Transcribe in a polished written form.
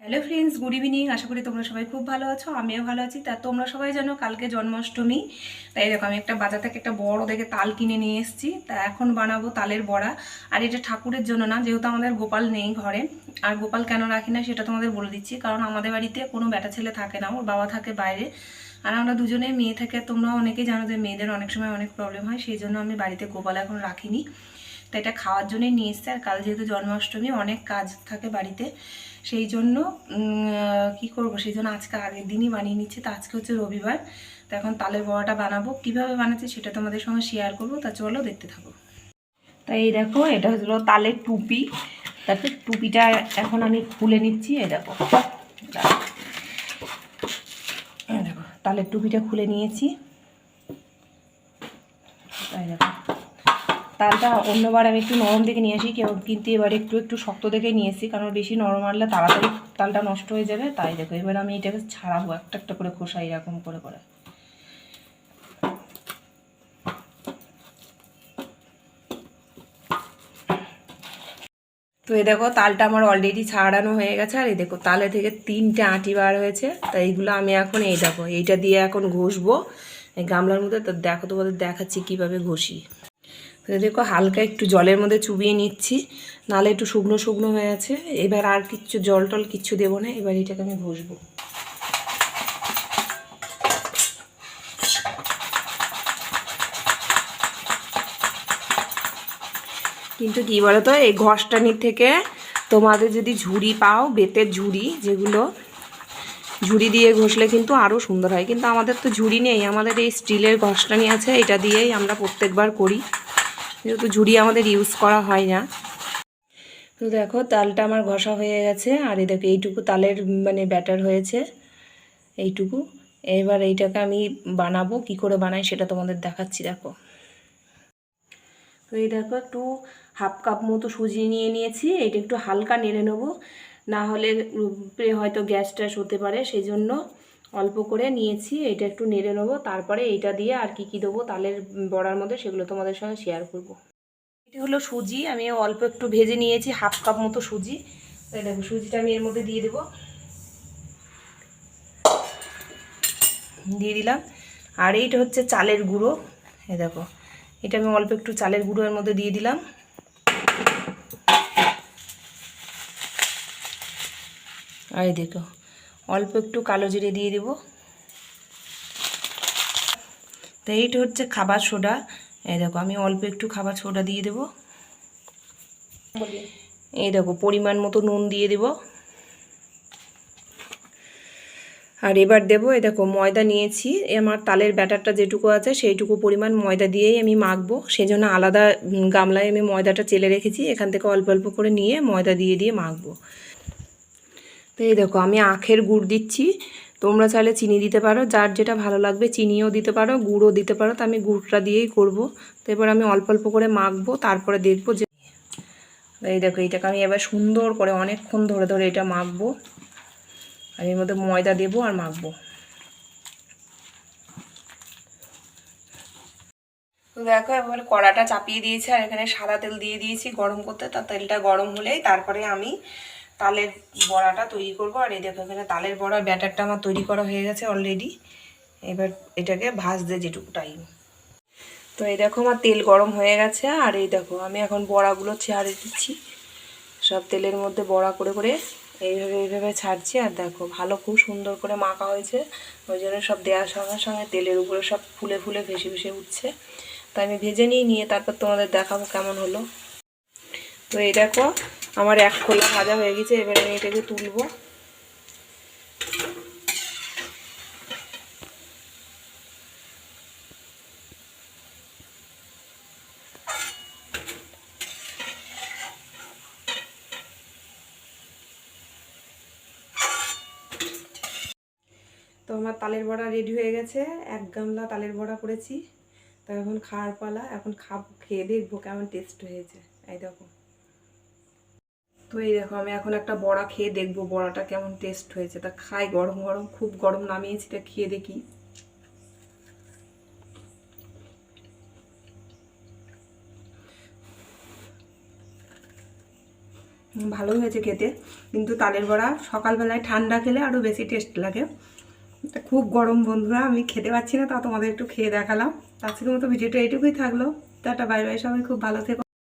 Hello friends, good evening. আশা করি তোমরা সবাই খুব ভালো আছো, আমিও ভালো আছি। তা তোমরা সবাই জানো কালকে জন্মাষ্টমী। তাই দেখো আমি একটা বাজার থেকে একটা বড় দেখে তাল কিনে নিয়ে এসেছি। তা এখন বানাবো তালের বড়া। আর এটা ঠাকুরের জন্য না, যেহেতু আমাদের গোপাল নেই ঘরে। আর গোপাল কেন রাখি না সেটা তোমাদের বলে দিচ্ছি। কারণ আমাদের বাড়িতে কোনো বেটা ছেলে থাকে না, ওর বাবা থাকে বাইরে। আর আমরা দুজনে মেয়ে থেকে, তোমরা অনেকেই জানো যে মেয়েদের অনেক সময় অনেক প্রবলেম হয়, সেই জন্য আমি বাড়িতে গোপাল এখন রাখিনি। তো এটা খাওয়ার জন্যই নিয়ে এসছে। আর কাল যেহেতু জন্মাষ্টমী, অনেক কাজ থাকে বাড়িতে, সেই জন্য কি করব, সেই জন্য আজকে আগের দিনই বানিয়ে নিচ্ছি। তো আজকে হচ্ছে রবিবার। তো এখন তালের বড়াটা বানাবো, কিভাবে বানাচ্ছি সেটা তোমাদের সঙ্গে শেয়ার করবো। তা চলো দেখতে থাকো। তাই এই দেখো, এটা হলো তালের টুপি। তারপর টুপিটা এখন আমি খুলে নিচ্ছি। এই দেখো, দেখো তালের টুপিটা খুলে নিয়েছি। তাই দেখো, তালটা অন্যবার আমি একটু নরম দেখে নিয়ে আসি, কিন্তু এবারে একটু একটু শক্ত দেখে নিয়েছি, কারণ বেশি নরম আনলে তাড়াতাড়ি তালটা নষ্ট হয়ে যাবে। তাই দেখো, এবার আমি এটাকে ছাড়াবো একটা একটা করে খোসা এরকম করে করে। তো এই দেখো, তালটা আমার অলরেডি ছাড়ানো হয়ে গেছে। আর এই দেখো, তালে থেকে 3টে আঁটি বার হয়েছে। তাই এইগুলো আমি এখন, এই দেখো এইটা দিয়ে এখন ঘষবো এই গামলার মধ্যে। তো দেখো, তোমাদের দেখাচ্ছি কীভাবে ঘষি। তো দেখো, হালকা একটু জলের মধ্যে চুবিয়ে নিচ্ছি, নাহলে একটু শুকনো শুকনো হয়ে আছে। এবার আর কিচ্ছু জল টল কিচ্ছু দেবো না, এবার এটাকে আমি ঘষবো। কিন্তু কী বলো তো, এই ঘষটানির থেকে তোমাদের যদি ঝুড়ি পাও, বেতের ঝুড়ি, যেগুলো ঝুড়ি দিয়ে ঘষলে কিন্তু আরও সুন্দর হয়। কিন্তু আমাদের তো ঝুড়ি নেই, আমাদের এই স্টিলের ঘষটানি আছে, এটা দিয়েই আমরা প্রত্যেকবার করি, যেহেতু ঝুড়ি আমাদের ইউজ করা হয় না। তো দেখো, তালটা আমার ঘষা হয়ে গেছে। আর এই দেখো, এইটুকু তালের মানে ব্যাটার হয়েছে, এইটুকু। এবার এইটাকে আমি বানাবো, কি করে বানাই সেটা তোমাদের দেখাচ্ছি। দেখো, তো এই দেখো, একটু হাফ কাপ মতো সুজি নিয়ে নিয়েছি। এটা একটু হালকা নেড়ে নেবো, না হলে হয়তো গ্যাস ট্যাস হতে পারে, সেই জন্য অল্প করে নিয়েছি। এটা একটু নেড়ে নেবো, তারপরে এইটা দিয়ে আর কি কি দেবো তালের বড়ার মধ্যে সেগুলো তোমাদের সঙ্গে শেয়ার করব। এটা হলো সুজি, আমি অল্প একটু ভেজে নিয়েছি, হাফ কাপ মতো সুজি। তাই দেখো, সুজিটা আমি এর মধ্যে দিয়ে দেবো, দিয়ে দিলাম। আর এইটা হচ্ছে চালের গুঁড়ো। এই দেখো, এটা আমি অল্প একটু চালের গুঁড়ো এর মধ্যে দিয়ে দিলাম। আর এই দেখো, অল্প একটু কালো জিরে দিয়ে দেবো। তো এইটা হচ্ছে খাবার সোডা। এই দেখো, আমি অল্প একটু খাবার সোডা দিয়ে দেবো। এই দেখো, পরিমাণ মতো নুন দিয়ে দেবো। আর এবার দেবো, এই দেখো ময়দা নিয়েছি। আমার তালের ব্যাটারটা যেটুকু আছে সেইটুকু পরিমাণ ময়দা দিয়েই আমি মাখবো, সেই জন্য আলাদা গামলায় আমি ময়দাটা চেলে রেখেছি। এখান থেকে অল্প অল্প করে নিয়ে ময়দা দিয়ে দিয়ে মাখবো। তো এই দেখো, আমি আখের গুড় দিচ্ছি। তোমরা চাইলে চিনি দিতে পারো, যার যেটা ভালো লাগবে চিনিও দিতে পারো, গুড়ও দিতে পারো। তো আমি গুড়টা দিয়েই করব। তো এবার আমি অল্প অল্প করে মাখবো, তারপরে দেখবো যে এই দেখো, এইটাকে আমি এবার সুন্দর করে অনেকক্ষণ ধরে ধরে এটা মাখবো। আর এর মধ্যে ময়দা দেবো আর মাখবো। তো দেখো, এবার কড়াটা চাপিয়ে দিয়েছি, আর এখানে সাদা তেল দিয়ে দিয়েছি গরম করতে। তা তেলটা গরম হলেই তারপরে আমি তালের বড়াটা তৈরি করব। আর এই দেখো, এখানে তালের বড়ার ব্যাটারটা আমার তৈরি করা হয়ে গেছে অলরেডি। এবার এটাকে ভাজতে যেটুকু টাইম। তো এই দেখো, আমার তেল গরম হয়ে গেছে। আর এই দেখো, আমি এখন বড়াগুলো ছেড়ে দিচ্ছি, সব তেলের মধ্যে বড়া করে করে এইভাবে এইভাবে ছাড়ছি। আর দেখো, ভালো খুব সুন্দর করে মাখা হয়েছে, ওই জন্য সব দেওয়ার সঙ্গে সঙ্গে তেলের উপরে সব ফুলে ফুলে ভেসে ভেসে উঠছে। তো আমি ভেজে নিয়ে তারপর তোমাদের দেখাবো কেমন হলো। তো এই দেখো, আমার এক খোলা ভাজা হয়ে গেছে। এবারে আমি এটাকে তুলবো। তো আমার তালের বড়া রেডি হয়ে গেছে, এক গামলা তালের বড়া করেছি। তো এখন খাওয়ার পালা, এখন খেয়ে দেখবো কেমন টেস্ট হয়েছে। এই দেখো, তো এই দেখো, আমি এখন একটা বড়া খেয়ে দেখবো বড়াটা কেমন টেস্ট হয়েছে। তা খাই, গরম গরম, খুব গরম নামিয়েছি, তা খেয়ে দেখি। ভালোই হয়েছে খেতে। কিন্তু তালের বড়া সকালবেলায় ঠান্ডা খেলে আরও বেশি টেস্ট লাগে। এটা খুব গরম বন্ধুরা, আমি খেতে পাচ্ছি না, তা তোমাদের একটু খেয়ে দেখালাম। আজকের মতো ভিডিওটা এইটুকুই থাকলো। টাটা, বাই বাই, সবাই খুব ভালো থেকো।